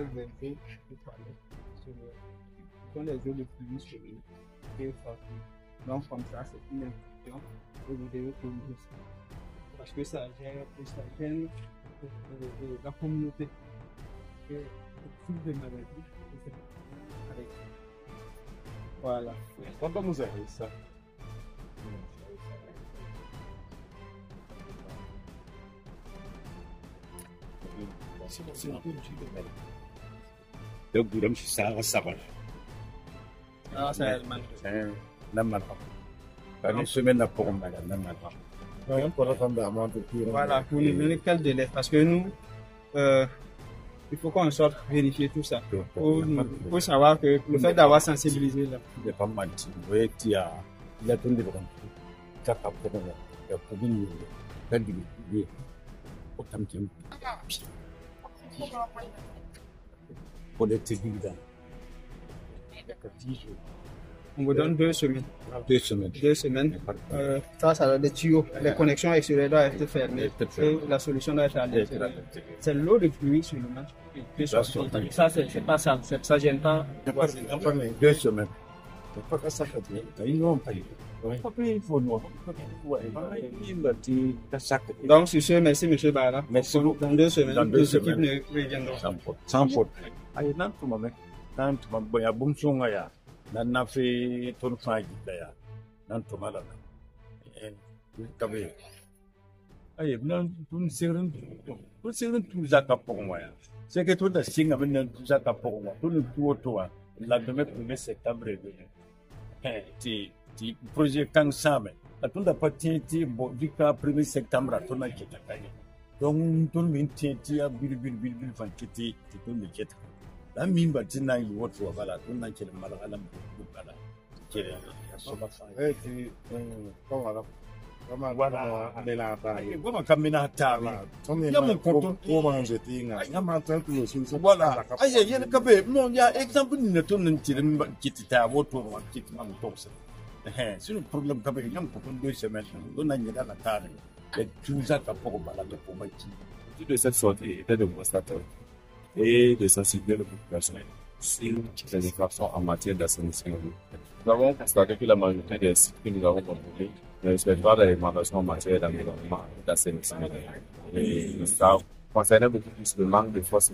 des verres de toilette sur le, ce sont les eaux de pluie sur le partout. Donc comme ça, c'est une infection et vous devez corriger ça. Parce que ça gêne la communauté. Et tout de maladies. Voilà. Quand vous avez ça? Donc, vous ça, ça va. Ah, c'est mal. Une semaine après, on va Voilà, pour nous donner quel délai. Parce que nous, il faut qu'on sorte vérifier tout ça. Pour savoir que le fait d'avoir sensibilisé là. Il pas mal. Vous voyez qu'il y a tout le monde. Il y a pas de problème. Il y a pas de problème. Pour les télévisions. On vous donne 2 semaines. 2 semaines. 2 semaines. Ça va des tuyaux. Les connexions extérieures doivent être fermées. Et la solution doit être à l'intérieur. C'est l'eau de pluie sur le match. Ça, c'est pas ça. Ça gêne pas. 2 semaines. C'est pas ça que ils n'ont pas eu. Donc, sur ce, merci M. Bara. Merci beaucoup. Dans 2 semaines, Dans 2 les équipes semaines. ne reviendront. Sans faute. Aïe, non, tout le monde. Non, tout le monde. Il y a beaucoup de choses. Nan na fait tout le temps là nan to mala kabe ay nan tun sirin tu zaka pour c'est que tout da singa men tu zaka pour moi tout le tout la demain 1er septembre ti projet kan same la tunda parti ti bo dika 1er septembre to na kita kanye donc tout min ti a bil fan kiti ti to mi kita la mimba tina yi wotu wala tunna kele mala alam bala kele soba fa ti kama wala nela ta goma kamina tala ya mo ko manje tinga ya ma tan tu sin so wala aye yen kabe mo ya exemple ni to nan tire kitita wotu wa kitman tokse c'est un problème kabe yam ko 2 semaines do nan ni dala tare et tout ça ka poko bala de ko baki de cette sortie était de constater et de sensibiliser la population sur les infractions en matière d'assainissement. Nous avons constaté que la majorité des sites que nous avons contrôlés ne respectent pas les recommandations en matière d'environnement et d'assainissement. Et ça concernait beaucoup plus le manque de force,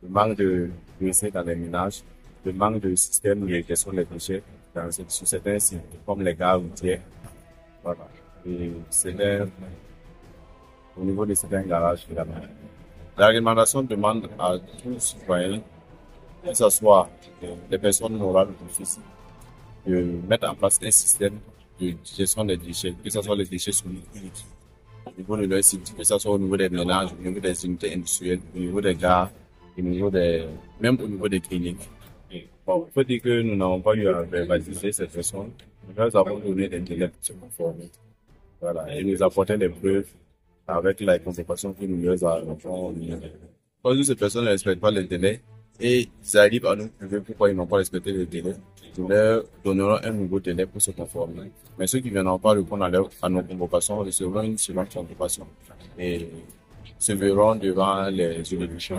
le manque de WC dans les ménages, le manque de système de gestion des déchets sur certains sites, comme les gares routières. Voilà. Et c'est au niveau de certains garages également. La réglementation demande à tous les citoyens, que ce soit les personnes morales ou physiques, de mettre en place un système de gestion des déchets, que ce soit les déchets solides, au niveau de leur site, que ce soit au niveau des ménages, au niveau des unités industrielles, au niveau des gares, même au niveau des cliniques. Bon, il faut dire que nous n'avons pas eu à verbaliser cette personne. Nous avons donné des délais pour se conformer. Voilà, et nous apporter des preuves avec la compensation que nous leur avons. Quand ces personnes ne respectent pas les délais et ils arrivent à nous prouver pourquoi ils n'ont pas respecté les délais, nous leur donnerons un nouveau délai pour se conformer. Mais ceux qui ne viendront pas répondre à nos convocations recevront une seconde convocation et se verront devant les juridictions.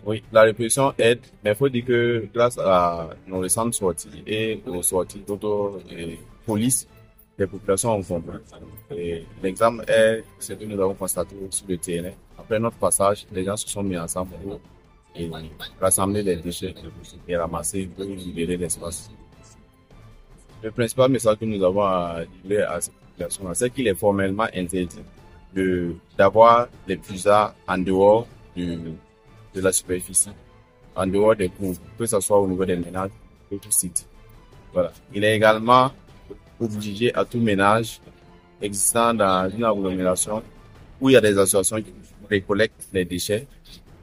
Oui, la répression aide, mais il faut dire que grâce à nos récentes sorties et aux sorties d'autres polices, les populations ont compris. Et l'exemple est ce que nous avons constaté sur le terrain. Après notre passage, les gens se sont mis ensemble pour rassembler les déchets et ramasser pour libérer l'espace. Le principal message que nous avons à livrer à cette population, c'est qu'il est formellement interdit d'avoir les puisards en dehors de la superficie, en dehors des cours, que ce soit au niveau des ménages ou tout site. Voilà. Il est également obligé à tout ménage existant dans une agglomération où il y a des associations qui récoltent les déchets,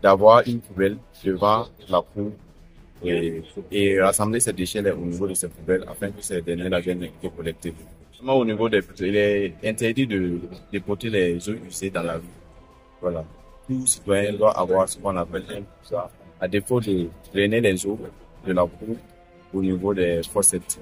d'avoir une poubelle devant la cour et rassembler ces déchets au niveau de ces poubelles afin que ces derniers viennent être collectés. Au niveau il est interdit de dépoter les eaux usées dans la rue. Voilà. Tout citoyen doit avoir ce qu'on appelle un puisard, à défaut de drainer les eaux de la cour au niveau des fosses septiques.